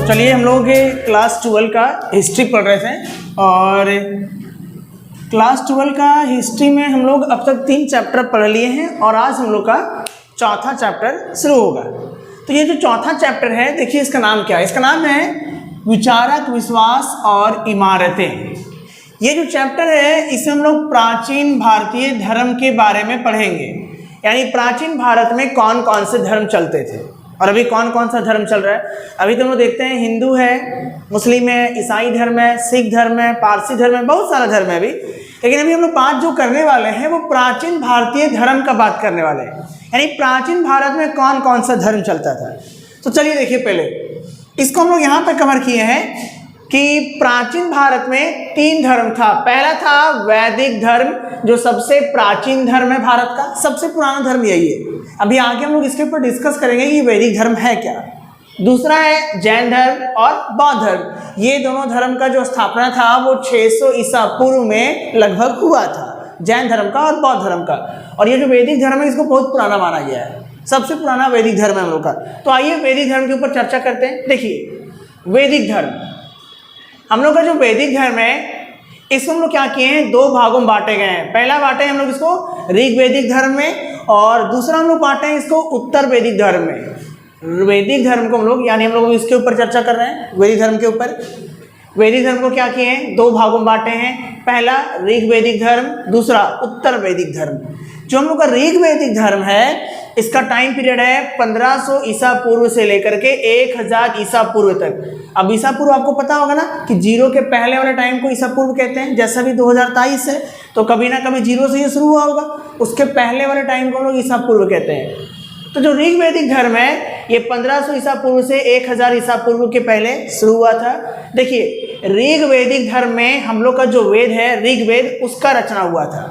चलिए हम लोग क्लास 12 का हिस्ट्री पढ़ रहे थे और क्लास 12 का हिस्ट्री में हम लोग अब तक 3 चैप्टर पढ़ लिए हैं और आज हम लोग का चौथा चैप्टर शुरू होगा। तो ये जो चौथा चैप्टर है, देखिए इसका नाम क्या है। इसका नाम है विचारक, विश्वास और इमारतें। ये जो चैप्टर है इसमें हम लोग प्राचीन भारतीय धर्म के बारे में पढ़ेंगे, यानी प्राचीन भारत में कौन कौन से धर्म चलते थे और अभी कौन कौन सा धर्म चल रहा है। अभी तो हम लोग देखते हैं हिंदू है, मुस्लिम है, ईसाई धर्म है, सिख धर्म है, पारसी धर्म है, बहुत सारा धर्म है अभी। लेकिन अभी हम लोग बात जो करने वाले हैं वो प्राचीन भारतीय धर्म का बात करने वाले हैं, यानी प्राचीन भारत में कौन कौन सा धर्म चलता था। तो चलिए देखिए, पहले इसको हम लोग यहाँ पर कवर किए हैं कि प्राचीन भारत में 3 धर्म था। पहला था वैदिक धर्म, जो सबसे प्राचीन धर्म है भारत का, सबसे पुराना धर्म यही है। अभी आगे हम लोग इसके ऊपर डिस्कस करेंगे कि वैदिक धर्म है क्या। दूसरा है जैन धर्म और बौद्ध धर्म। ये दोनों धर्म का जो स्थापना था वो 600 ईसा पूर्व में लगभग हुआ था, जैन धर्म का और बौद्ध धर्म का। और ये जो वैदिक धर्म है इसको बहुत पुराना माना गया है, सबसे पुराना वैदिक धर्म है हम लोग का। तो आइए वैदिक धर्म के ऊपर चर्चा करते हैं। देखिए वैदिक धर्म, हम लोग का जो वैदिक धर्म है इसको हम लोग क्या किए हैं, 2 भागों में बांटे गए हैं। पहला बांटे हम लोग इसको ऋग वैदिक धर्म में और दूसरा हम लोग बांटे हैं इसको उत्तर वैदिक धर्म में। वैदिक धर्म को हम लोग, यानी हम लोग इसके ऊपर चर्चा कर रहे हैं वैदिक धर्म के ऊपर। वैदिक धर्म को क्या किए हैं, 2 भागों में बांटे हैं। पहला ऋग वैदिक धर्म, दूसरा उत्तर वैदिक धर्म। जो हम लोग का ऋग वैदिक धर्म है इसका टाइम पीरियड है 1500 ईसा पूर्व से लेकर के 1000 ईसा पूर्व तक। अब ईसा पूर्व आपको पता होगा ना कि 0 के पहले वाले टाइम को ईसा पूर्व कहते हैं। जैसा भी 2023 है तो कभी ना कभी 0 से ये शुरू हुआ होगा, उसके पहले वाले टाइम को हम लोग ईसा पूर्व कहते हैं। तो जो ऋग वैदिक धर्म है ये 1500 ईसा पूर्व से 1000 ईसा पूर्व के पहले शुरू हुआ था। देखिए ऋग वैदिक धर्म में हम लोग का जो वेद है ऋग्वेद, उसका रचना हुआ था।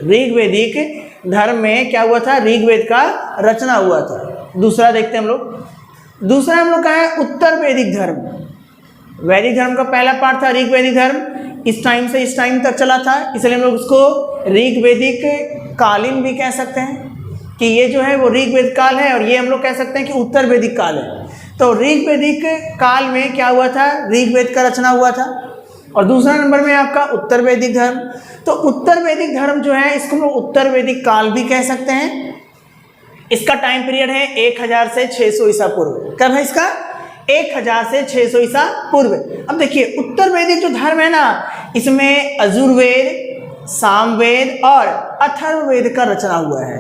ऋग वैदिक धर्म में क्या हुआ था, ऋग्वेद का रचना हुआ था। दूसरा देखते हैं हम लोग, दूसरा हम लोग का है उत्तर वैदिक धर्म। वैदिक धर्म का पहला पार्ट था ऋग वैदिक धर्म, इस टाइम से इस टाइम तक चला था, इसलिए हम लोग उसको ऋग वैदिक कालीन भी कह सकते हैं कि ये जो है वो ऋग वेद काल है, और ये हम लोग कह सकते हैं कि उत्तर वैदिक काल है। तो ऋग वैदिक काल में क्या हुआ था, ऋग्वेद का रचना हुआ था। और दूसरा नंबर में आपका उत्तर वैदिक धर्म। तो उत्तर वैदिक धर्म जो है इसको हम लोग उत्तर वैदिक काल भी कह सकते हैं। इसका टाइम पीरियड है 1000 से 600 ईसा पूर्व। कब है इसका, 1000 से 600 ईसा पूर्व। अब देखिए उत्तर वैदिक जो धर्म है ना, इसमें यजुर्वेद, सामवेद और अथर्ववेद का रचना हुआ है।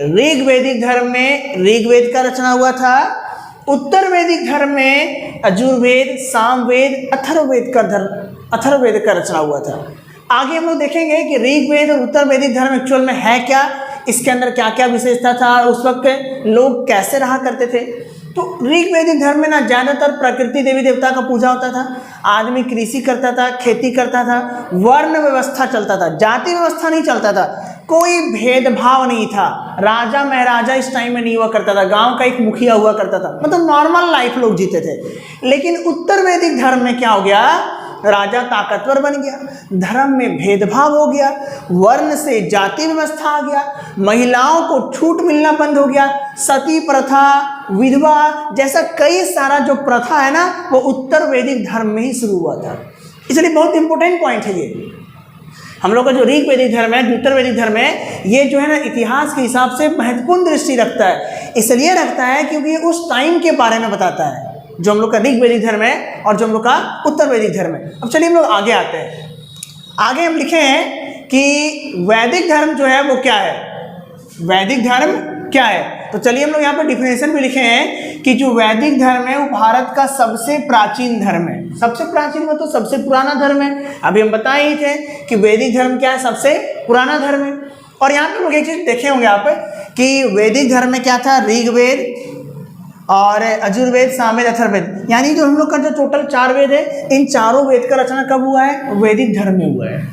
ऋग वैदिक धर्म में ऋग्वेद का रचना हुआ था, उत्तर वैदिक धर्म में यजुर्वेद, सामवेद, अथर्ववेद का रचना हुआ था। आगे हम लोग देखेंगे कि ऋग्वेद और उत्तर वैदिक धर्म एक्चुअल में है क्या, इसके अंदर क्या क्या विशेषता था और उस वक्त लोग कैसे रहा करते थे। तो ऋग वैदिक धर्म में ना ज़्यादातर प्रकृति देवी देवता का पूजा होता था, आदमी कृषि करता था, खेती करता था, वर्ण व्यवस्था चलता था, जाति व्यवस्था नहीं चलता था, कोई भेदभाव नहीं था। राजा महाराजा इस टाइम में नहीं हुआ करता था, गांव का एक मुखिया हुआ करता था, मतलब नॉर्मल लाइफ लोग जीते थे। लेकिन उत्तर वैदिक धर्म में क्या हो गया, राजा ताकतवर बन गया, धर्म में भेदभाव हो गया, वर्ण से जाति व्यवस्था आ गया, महिलाओं को छूट मिलना बंद हो गया, सती प्रथा, विधवा जैसा कई सारा जो प्रथा है ना वो उत्तर वैदिक धर्म में ही शुरू हुआ था। इसलिए बहुत इंपॉर्टेंट पॉइंट है ये। हम लोग का जो ऋग वैदिक धर्म है, उत्तर वैदिक धर्म है, ये जो है ना इतिहास के हिसाब से महत्वपूर्ण दृष्टि रखता है। इसलिए रखता है क्योंकि ये उस टाइम के बारे में बताता है, जो हम लोग का ऋग वैदिक धर्म है और जो हम लोग का उत्तर वैदिक धर्म है। अब चलिए हम लोग आगे आते हैं। आगे हम लिखे हैं कि वैदिक धर्म जो है वो क्या है, वैदिक धर्म क्या है। तो चलिए हम लोग यहाँ पर डिफिनेशन भी लिखे हैं कि जो वैदिक धर्म है वो भारत का सबसे प्राचीन धर्म है। सबसे प्राचीन मतलब तो सबसे पुराना धर्म है। अभी हम बताए ही थे कि वैदिक धर्म क्या है, सबसे पुराना धर्म है। और यहाँ पे लोग एक चीज़ देखे होंगे आप कि वैदिक धर्म में क्या था, ऋग्वेद और यजुर्वेद, सामवेद, अथर्ववेद, यानी जो हम लोग का जो टोटल 4 वेद है, इन चारों वेद का रचना कब हुआ है, वैदिक धर्म में हुआ है।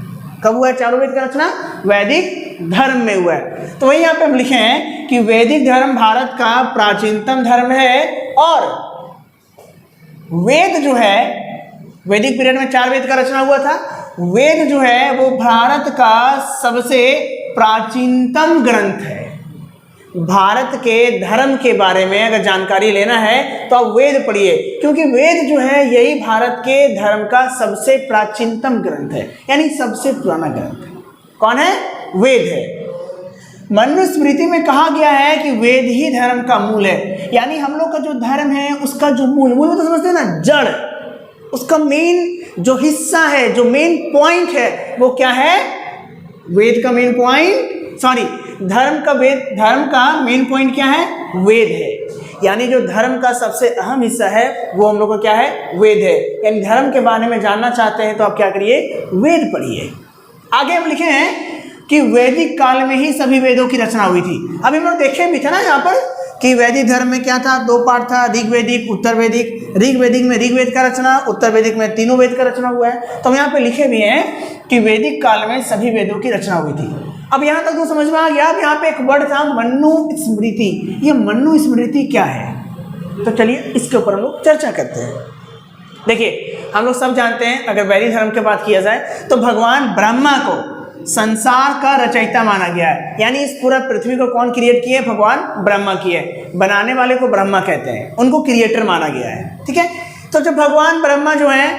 कब हुआ है चारों वेद का रचना, वैदिक धर्म में हुआ है। तो वही यहाँ पे हम लिखे हैं कि वैदिक धर्म भारत का प्राचीनतम धर्म है। और वेद जो है, वैदिक पीरियड में 4 वेद का रचना हुआ था। वेद जो है वो भारत का सबसे प्राचीनतम ग्रंथ है। भारत के धर्म के बारे में अगर जानकारी लेना है तो आप वेद पढ़िए, क्योंकि वेद जो है यही भारत के धर्म का सबसे प्राचीनतम ग्रंथ है, यानी सबसे पुराना ग्रंथ है। कौन है? वेद है। मनुस्मृति में कहा गया है कि वेद ही धर्म का मूल है, यानी हम लोग का जो धर्म है उसका जो मूल तो समझते हैं ना, जड़, उसका मेन जो हिस्सा है, जो मेन पॉइंट है वो क्या है? वेद का मेन पॉइंट, धर्म का मेन पॉइंट क्या है? वेद है। यानी जो धर्म का सबसे अहम हिस्सा है वो हम लोग का क्या है? वेद है। यानी धर्म के बारे में जानना चाहते हैं तो आप क्या करिए? वेद पढ़िए। आगे हम लिखे हैं कि वैदिक काल में ही सभी वेदों की रचना हुई थी। अभी हम लोग देखे भी थे ना यहाँ पर कि वैदिक धर्म में क्या था? 2 पार्ट था, ऋग्वैदिक, उत्तरवैदिक। ऋग्वैदिक में ऋग्वेद का रचना, उत्तरवैदिक में तीनों वेद का रचना हुआ है। तो हम यहाँ पे लिखे भी हैं कि वैदिक काल में सभी वेदों की रचना हुई थी। अब यहाँ तक तो समझ में आ गया। अब यहाँ पे एक वर्ड था मनुस्मृति। ये मनुस्मृति क्या है? तो चलिए इसके ऊपर हम लोग चर्चा करते हैं। देखिए, हम लोग सब जानते हैं, अगर वैदिक धर्म की बात किया जाए तो भगवान ब्रह्मा को संसार का रचयिता माना गया है। यानी इस पूरा पृथ्वी को कौन क्रिएट किए? भगवान ब्रह्मा किए। बनाने वाले को ब्रह्मा कहते हैं, उनको क्रिएटर माना गया है। ठीक है। तो जब भगवान ब्रह्मा जो है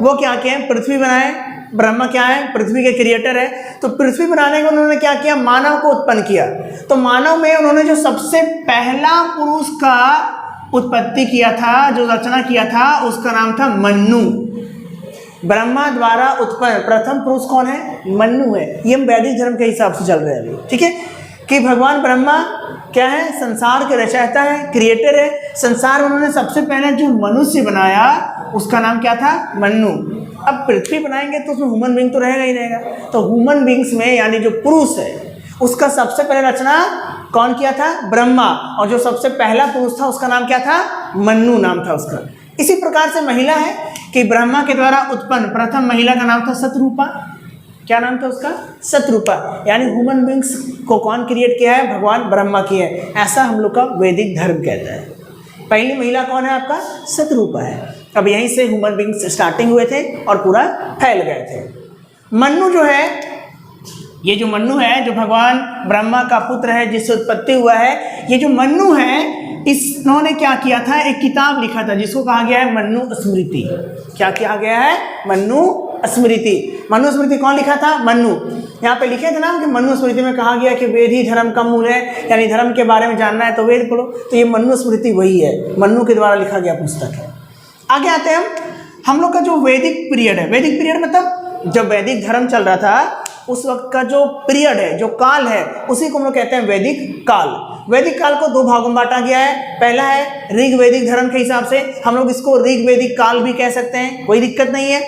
वो क्या किए? पृथ्वी बनाए। ब्रह्मा क्या है? पृथ्वी के क्रिएटर है। तो पृथ्वी बनाने को उन्होंने क्या किया? मानव को उत्पन्न किया। तो मानव में उन्होंने जो सबसे पहला पुरुष का उत्पत्ति किया था, जो रचना किया था, उसका नाम था मन्नु। ब्रह्मा द्वारा उत्पन्न प्रथम पुरुष कौन है? मन्नु है। ये हम वैदिक धर्म के हिसाब से चल रहे हैं अभी। ठीक है, कि भगवान ब्रह्मा क्या है? संसार के रचयिता है, क्रिएटर है। संसार में उन्होंने सबसे पहले जो मनुष्य बनाया उसका नाम क्या था? मन्नु। अब पृथ्वी बनाएंगे तो उसमें ह्यूमन बींग तो रहेगा ही रहेगा। तो ह्यूमन बींग्स में यानी जो पुरुष है उसका सबसे पहले रचना कौन किया था? ब्रह्मा। और जो सबसे पहला पुरुष था उसका नाम क्या था? मन्नु नाम था उसका। इसी प्रकार से महिला है कि ब्रह्मा के द्वारा उत्पन्न प्रथम महिला का नाम था शतरूपा। क्या नाम था उसका? शतरूपा। यानी ह्यूमन बींग्स को कौन क्रिएट किया है? भगवान ब्रह्मा की है। ऐसा हम लोग का वैदिक धर्म कहता है। पहली महिला कौन है आपका? शतरूपा है। अब यहीं से ह्यूमन बींग्स स्टार्टिंग हुए थे और पूरा फैल गए थे। मन्नु जो है, ये जो मन्नु है जो भगवान ब्रह्मा का पुत्र है, जिससे उत्पत्ति हुआ है, ये जो मन्नु है इन्होंने क्या किया था? एक किताब लिखा था जिसको कहा गया है मन्नु स्मृति। क्या कहा गया है? मन्नु स्मृति। मन्नु स्मृति कौन लिखा था? मन्नु। यहाँ पे लिखे थे ना कि मन्नु स्मृति में कहा गया कि वेद ही धर्म का मूल है, यानी धर्म के बारे में जानना है तो वेद पढ़ो। तो ये मन्नु स्मृति वही है, मन्नु के द्वारा लिखा गया पुस्तक है। आगे आते हैं हम लोग का जो वैदिक पीरियड है। वैदिक पीरियड मतलब जब वैदिक धर्म चल रहा था उस वक्त का जो पीरियड है, जो काल है, उसी को हम लोग कहते हैं वैदिक काल। वैदिक काल को 2 भागों में बांटा गया है। पहला है ऋग्वैदिक धर्म के हिसाब से, हम लोग इसको ऋग्वैदिक काल भी कह सकते हैं, कोई दिक्कत नहीं है।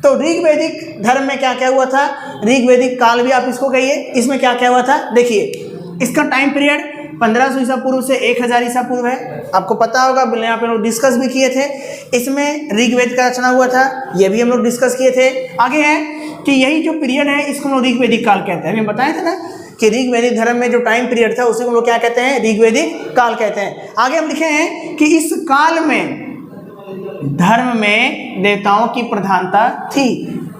तो ऋग्वैदिक धर्म में क्या क्या हुआ था? ऋग्वैदिक काल भी आप इसको कहिए। इसमें क्या क्या हुआ था? देखिए, इसका टाइम पीरियड 1500 ईसा पूर्व से 1000 ईसा पूर्व है। आपको पता होगा, यहाँ पे लोग डिस्कस भी किए थे। इसमें ऋग्वेद का रचना हुआ था, ये भी हम लोग डिस्कस किए थे। आगे है कि यही जो पीरियड है इसको हम लोग ऋग्वैदिक काल कहते हैं। हमने बताया था ना कि ऋग्वैदिक धर्म में जो टाइम पीरियड था उसी को हम लोग क्या कहते हैं? ऋग्वैदिक काल कहते हैं। आगे हम लिखे हैं कि इस काल में धर्म में देवताओं की प्रधानता थी।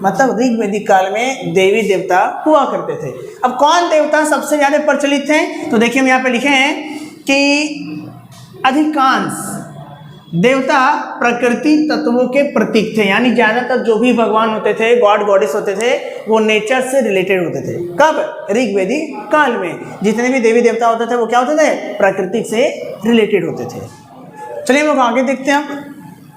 मतलब ऋग्वैदिक काल में देवी देवता हुआ करते थे। अब कौन देवता सबसे ज्यादा प्रचलित थे? तो देखिए हम यहाँ पे लिखे हैं कि अधिकांश देवता प्रकृति तत्वों के प्रतीक थे। यानी ज्यादातर जो भी भगवान होते थे, गॉड गॉडेस होते थे, वो नेचर से रिलेटेड होते थे। कब? ऋग्वैदिक काल में जितने भी देवी देवता होते थे वो क्या होते थे? प्रकृति से रिलेटेड होते थे। चलिए हम लोग आगे देखते हैं।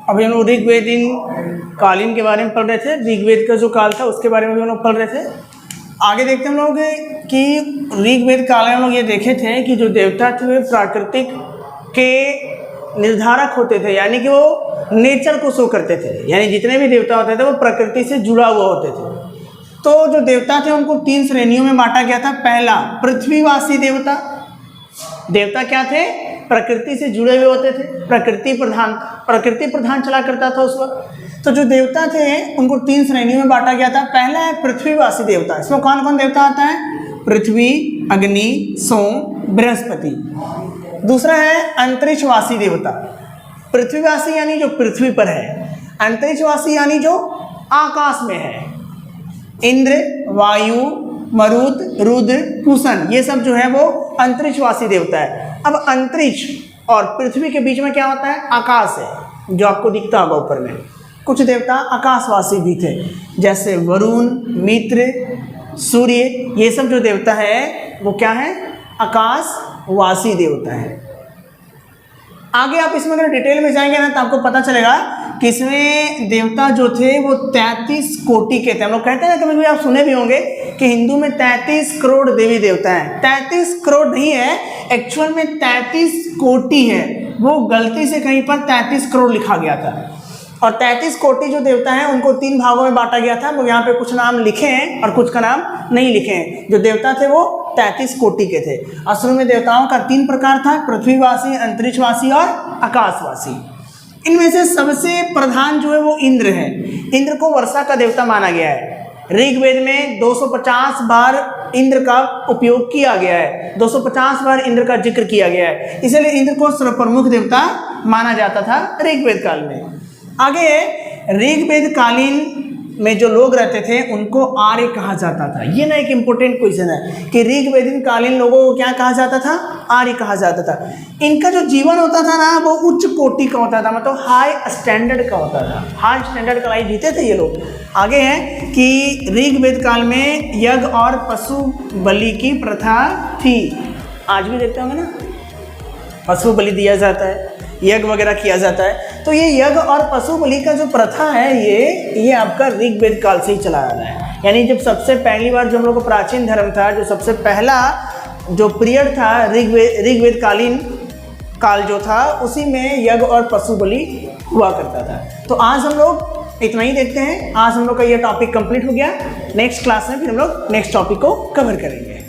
अभी हम लोग ऋग्वैदिक कालीन के बारे में पढ़ रहे थे, ऋग्वेद का जो काल था उसके बारे में भी हम लोग पढ़ रहे थे। आगे देखते हम लोग कि ऋग्वेद काल में हम लोग ये देखे थे कि जो देवता थे वे प्राकृतिक के निर्धारक होते थे, यानी कि वो नेचर को शो करते थे। यानी जितने भी देवता होते थे वो प्रकृति से जुड़ा हुआ होते थे। तो जो देवता थे उनको 3 श्रेणियों में बांटा गया था। पहला, पृथ्वीवासी देवता। देवता क्या थे? प्रकृति से जुड़े हुए होते थे, प्रकृति प्रधान चला करता था उस वक्त। तो जो देवता थे उनको 3 श्रेणियों में बांटा गया था। पहला है पृथ्वीवासी देवता। इसमें कौन कौन देवता आता है? पृथ्वी, अग्नि, सोम, बृहस्पति। दूसरा है अंतरिक्षवासी देवता। पृथ्वीवासी यानी जो पृथ्वी पर है, अंतरिक्षवासी यानी जो आकाश में है। इंद्र, वायु, मरुत, रुद्र, कुशन, ये सब जो है वो अंतरिक्षवासी देवता है। अब अंतरिक्ष और पृथ्वी के बीच में क्या होता है? आकाश है, जो आपको दिखता होगा ऊपर में। कुछ देवता आकाशवासी भी थे, जैसे वरुण, मित्र, सूर्य, ये सब जो देवता है वो क्या है? आकाशवासी देवता है। आगे आप इसमें अगर डिटेल में जाएंगे ना तो आपको पता चलेगा कि इसमें देवता जो थे वो 33 कोटि के थे। हम लोग कहते हैं ना, कभी कभी आप सुने भी होंगे कि हिंदू में 33 करोड़ देवी देवता हैं। 33 करोड़ नहीं है, एक्चुअल में 33 कोटि है। वो गलती से कहीं पर 33 करोड़ लिखा गया था। और 33 कोटि जो देवता हैं उनको 3 भागों में बांटा गया था। वो यहाँ पे कुछ नाम लिखे हैं और कुछ का नाम नहीं लिखे हैं। जो देवता थे वो 33 कोटि के थे। असल में देवताओं का 3 प्रकार था, पृथ्वीवासी, अंतरिक्षवासी और आकाशवासी। इनमें से सबसे प्रधान जो है वो इंद्र है। इंद्र को वर्षा का देवता माना गया है। ऋग्वेद में 250 बार इंद्र का उपयोग किया गया है, 250 बार इंद्र का जिक्र किया गया है। इसलिए इंद्र को सर्वप्रमुख देवता माना जाता था ऋग्वेद काल में। आगे ऋग्वेद कालीन में जो लोग रहते थे उनको आर्य कहा जाता था। ये ना एक इम्पोर्टेंट क्वेश्चन है कि ऋग्वेदीन कालीन लोगों को क्या कहा जाता था? आर्य कहा जाता था। इनका जो जीवन होता था ना वो उच्च कोटि का होता था, मतलब हाई स्टैंडर्ड का होता था। हाई स्टैंडर्ड का लाइफ जीते थे ये लोग। आगे है कि ऋग्वेद काल में यज्ञ और पशु बलि की प्रथा थी। आज भी देखते होंगे ना, पशु बलि दिया जाता है, यज्ञ वगैरह किया जाता है। तो ये यज्ञ और पशु बलि का जो प्रथा है ये आपका ऋग्वेद काल से ही चला आ रहा है। यानी जब सबसे पहली बार जो हम लोग को प्राचीन धर्म था, जो सबसे पहला जो पीरियड था ऋग्वेद कालीन काल जो था, उसी में यज्ञ और पशु बलि हुआ करता था। तो आज हम लोग इतना ही देखते हैं। आज हम लोग का ये टॉपिक कंप्लीट हो गया। नेक्स्ट क्लास में फिर हम लोग नेक्स्ट टॉपिक को कवर करेंगे।